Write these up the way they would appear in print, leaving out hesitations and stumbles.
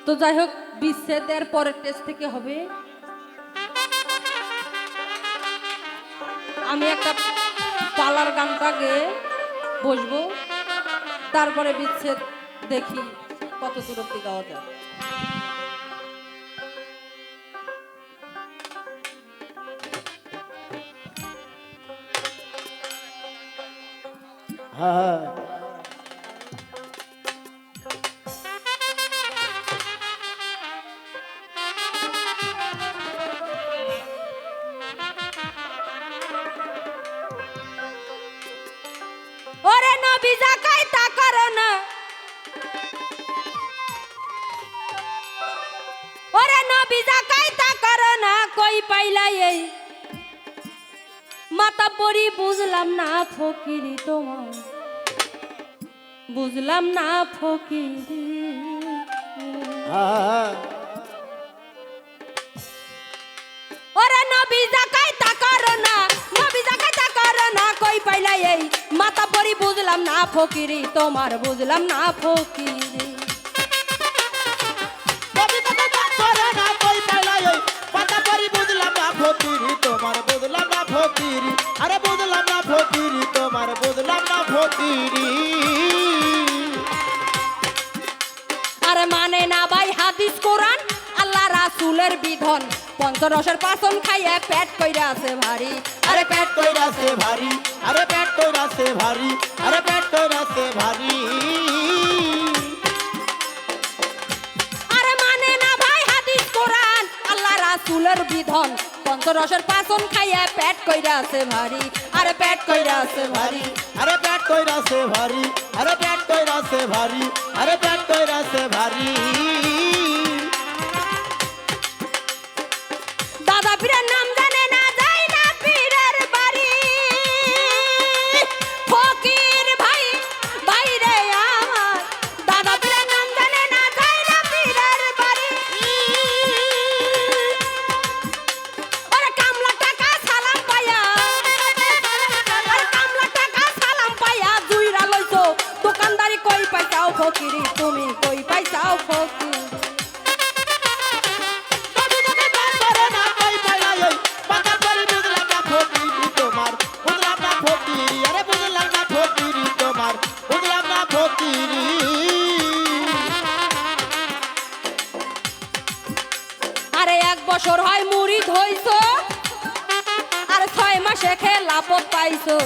তো যাই হোক, বিচ্ছেদের পরের টেস্ট থেকে হবে। আমি একটা পালার গানটা গেয়ে বসবো, তারপরে বিচ্ছেদ দেখি কত দূর অব্দি গাওয়া যায়। হ্যাঁ ওরে নবী যাকাই তা করো না, ওরে নবী যাকাই তা করো না, কই পাইলাই এই মাতা পরি বুঝলাম না ফকিরি তোমার, বুঝলাম না ফকিরি। হ্যাঁ ওরে নবী যাকাই তা করো না, নবী যাকাই তা করো না, কই পাইলাই এই মাতা পরি বুঝলাম না ফকিরি তোমার, বুঝলাম না ফকিরি। তোমার বুঝলাম না ফকিরি, আরে বুঝলাম না ফকিরি, তোমার বুঝলাম না ফকিরি। আরে মানে না ভাই হাদিস কোরআন আল্লাহ রাসূলের বিধান, পঞ্চরসের পাচন খাইয়া পেট কইরা আছে ভারী, আরে পেট কইরাছে ভারী, আরে পেট কইরাছে ভারী, আরে পেট কইরাছে ভারী। আরে মানে না ভাই হাদিস কোরআন আল্লাহ রাসূলের বিধান, পঞ্চরসের পাচন খাইয়া পেট কইরা আছে ভারী, আরে পেট কইরা আছে ভারী। আরে পেট কইরাছে ভারী, আরে পেট কইরাছে ভারী, আরে পেট কইরাছে ভারী। দাদা পীরের নাম জানে না, যায় না পীরের বাড়ি, ফকির ভাই বাইরে আমার, দাদা পীরের নাম জানে না, যায় না পীরের বাড়ি। ওরে কামলা টাকা সালাম পাইয়া, আরে কামলা টাকা সালাম পাইয়া জুইরা লইছো, দোকানদারি কই পাইছাও ফকিরি, তুমি কই পাইছাও ফকিরি। আরে 1 বছর হয় মুরিদ হইছো, আর 6 মাসে খেলাফত পাইছো,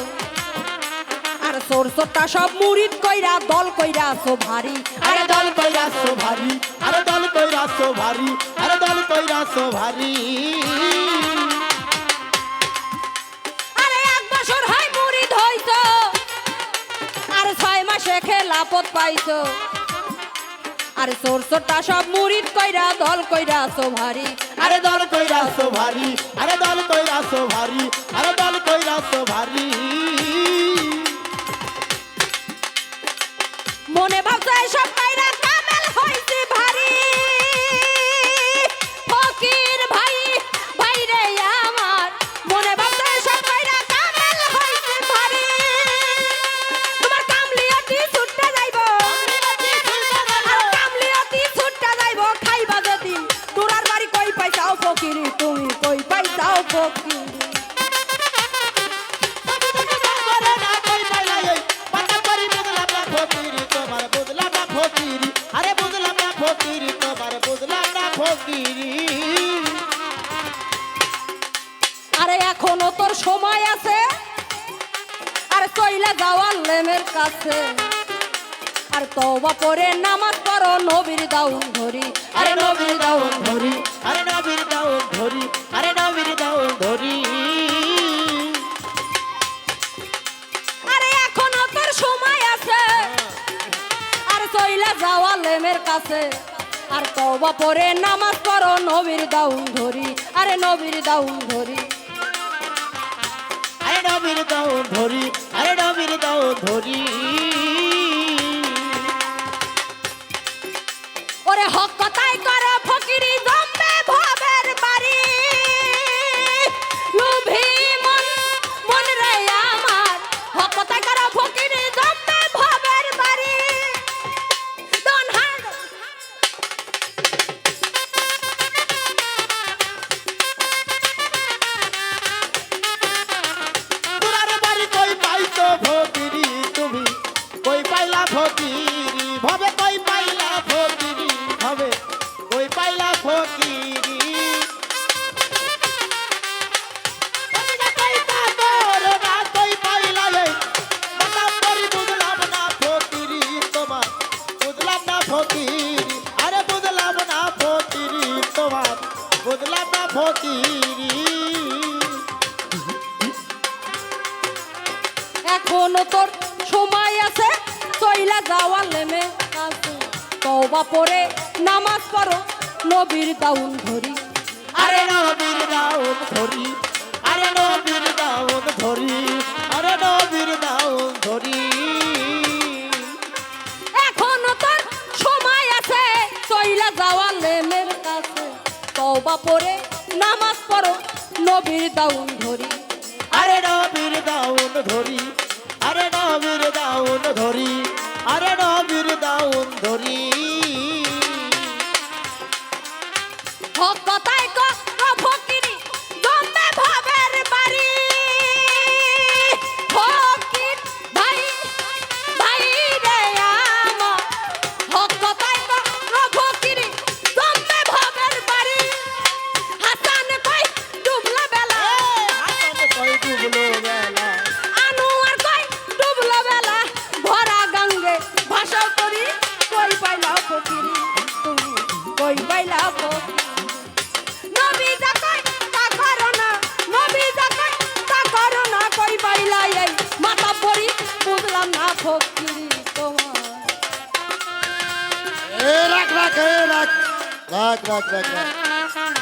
আর সরসটা সব মুরিদ কইরা দল কইরা আছো ভারী, আরে দল কইরাছো ভারী, আরে দল কইরাছো ভারী, আরে দল কইরাছো ভারী। আরে 1 বছর হয় মুরিদ হইছো, আর 6 মাসে খেলাফত পাইছো, আর সরসটা সব মুরিদ কইরা দল কইরা আছো ভারী, আরে দল কইরাছো ভারী, আরে দল কইরাছো ভারী, আরে দল কইরাছো ভারী। মনে ভাবছো এসব পাইরা কামেল হইছে ভারী, ফকির ভাই ভাইরে আমার, মনে ভাবছো এসব পাইরা কামেল হইছে ভারী। তোমার কামলিয়াতি ছুটতে যাইবো, আর কামলিয়াতি ছুটতে যাইবো, খাইবা যেদিন তোরার বাড়ি কই পাইছাও ফকিরি, তুমি কই পাইছাও ফকিরি। আরে বুঝলাম না ফকিরি, তোমার বুঝলাম না ফকিরি। আরে এখনো তোর সময় আছে, আর কইলা যাওয়ার লেমের কাছে, আর তওবা পড়ে নামাজ পড়ো নবীর দাউন ধরি, আরে নবীর দাউন ধরি, আরে নবীর দাউন ধরি, আরে নবীর দাউন ধরি। আরে এখনো তোর সময় আছে, আর কইলা যাওয়ার লেমের কাছে, আর তওবা পড়ে নামাজ পড়ো নবীর দাউন ধরি, আরে নবীর দাউন ধরি। আরে নবীর দাউন ধরি, আরে নবীর দাউন ধরি। ওরে হক কথাই করো ফকিরি, জমবে ভবের বাড়ি, লোভী মন মন রে আমার, হক কথাই করো ফকিরি, জমবে ভবের বাড়ি। দন হার তওবা পড়ে নামাজ পড়ো নবীর দাউন ধরি আরে নবীর দাউদ ধরি আরে নবীর দাউদ ধরি আরে নবীর দাউদ ধরি এখনো তোর সময় আছে চইলা যাওয়া লেনের কাছে তওবা পড়ে নামাজ পড়ো নবীর দাউন ধরি আরে নবীর দাউদ ধরি আরে নবীর দাউদ ধরি আরে নবীর দাউদ ধরি হক কথায় ফকিরি জমবে ভাবের বাড়ি ফকির ভাই ভাই রে আমার হক কথায় ফকিরি জমবে ভাবের বাড়ি হাসান কই ডুবলা বেলা হাসান কই ডুবলো বেলা আনোয়ার কই ডুবলা বেলা ভরা গঙ্গে ভাষাও করি কই পাইলা ফকিরি তুমি কই পাইলা ফকিরি নবী যাকই তা করো না নবী যাকই তা করো না কই পাইলা এই মাথা পড়ি বুঝলাম না ফকিরি তোমার রাখ রাখ রাখ রাখ রাখ রাখ রাখ